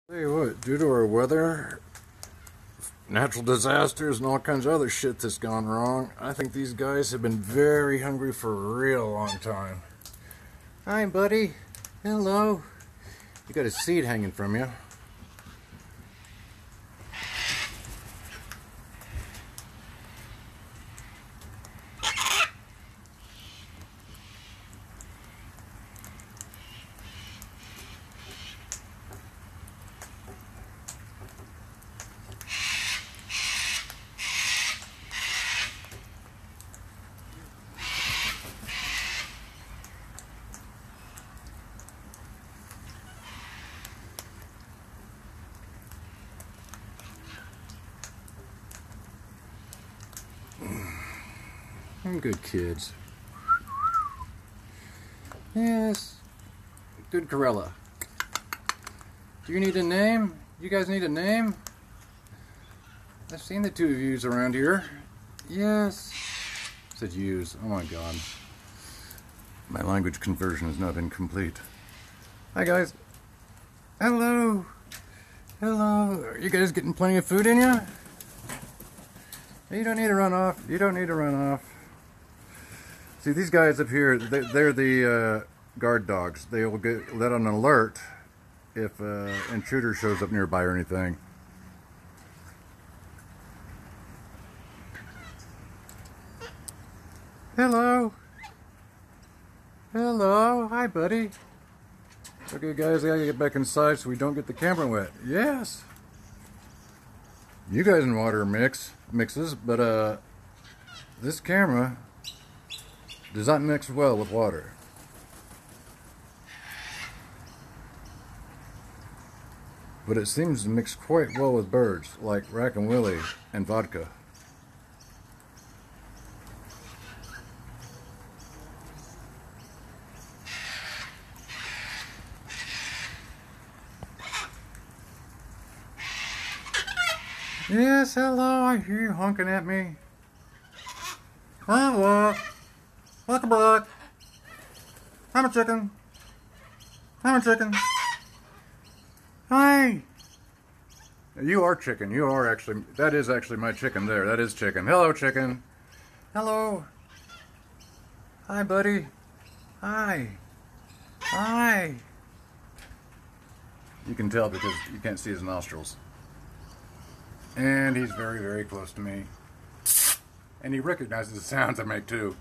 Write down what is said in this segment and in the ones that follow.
Tell you what, due to our weather, natural disasters, and all kinds of other shit that's gone wrong, I think these guys have been very hungry for a real long time. Hi, buddy. Hello. You got a seed hanging from you. I'm good kids. Yes. Good Corella. Do you need a name? You guys need a name? I've seen the two of yous around here. Yes. I said yous. Oh my god. My language conversion has not been complete. Hi guys. Hello. Hello. Are you guys getting plenty of food in you? You don't need to run off. You don't need to run off. See, these guys up here, they're the guard dogs. They will let on an alert if an intruder shows up nearby or anything. Hello. Hello. Hi, buddy. Okay, guys, I gotta get back inside so we don't get the camera wet. Yes. You guys in water mixes, but this camera does not mix well with water. But it seems to mix quite well with birds, like Rack and Willie and vodka. Yes, hello, I hear you honking at me. Hello. Welcome back. I'm a chicken. I'm a chicken. Hi. You are chicken. You are actually, that is actually my chicken there. That is chicken. Hello, chicken. Hello. Hi, buddy. Hi. Hi. You can tell because you can't see his nostrils. And he's very, very close to me. And he recognizes the sounds I make too.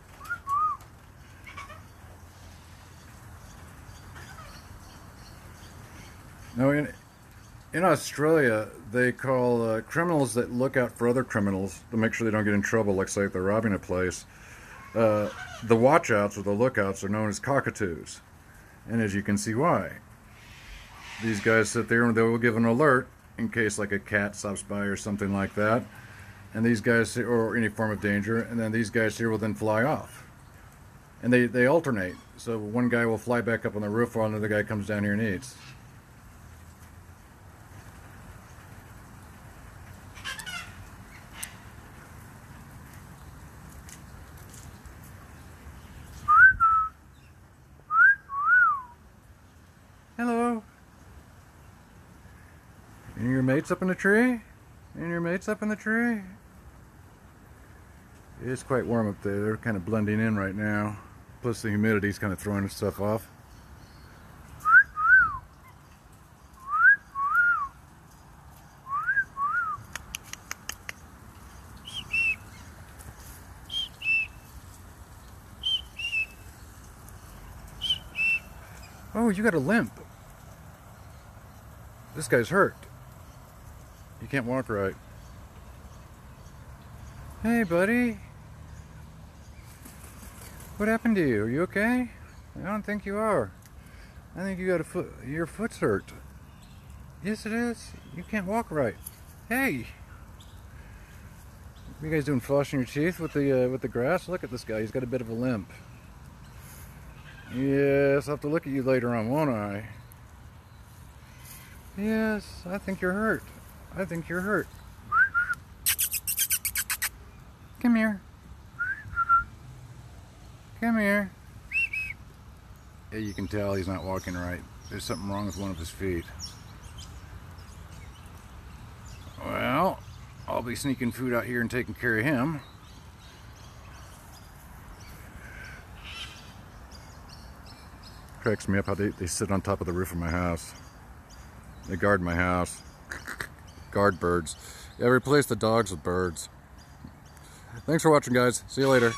Now in Australia, they call criminals that look out for other criminals to make sure they don't get in trouble, like say if they're robbing a place. The watchouts or the lookouts are known as cockatoos. And as you can see why. These guys sit there and they will give an alert in case like a cat stops by or something like that, and these guys, or any form of danger, and then these guys here will then fly off, and they alternate. So one guy will fly back up on the roof while another guy comes down here and eats. Hello. And your mate's up in the tree? And your mate's up in the tree? It is quite warm up there. They're kind of blending in right now. Plus the humidity's kind of throwing stuff off. Oh, you got a limp. This guy's hurt. You can't walk right. Hey, buddy. What happened to you? Are you okay? I don't think you are. I think you got a foot. Your foot's hurt. Yes, it is. You can't walk right. Hey. You guys doing flossing your teeth with the grass? Look at this guy. He's got a bit of a limp. Yes, I'll have to look at you later on, won't I? Yes, I think you're hurt. I think you're hurt. Come here. Come here. Yeah, you can tell he's not walking right. There's something wrong with one of his feet. be sneaking food out here and taking care of him. Cracks me up how they sit on top of the roof of my house. They guard my house. Guard birds. Yeah, replace the dogs with birds. Thanks for watching, guys. See you later.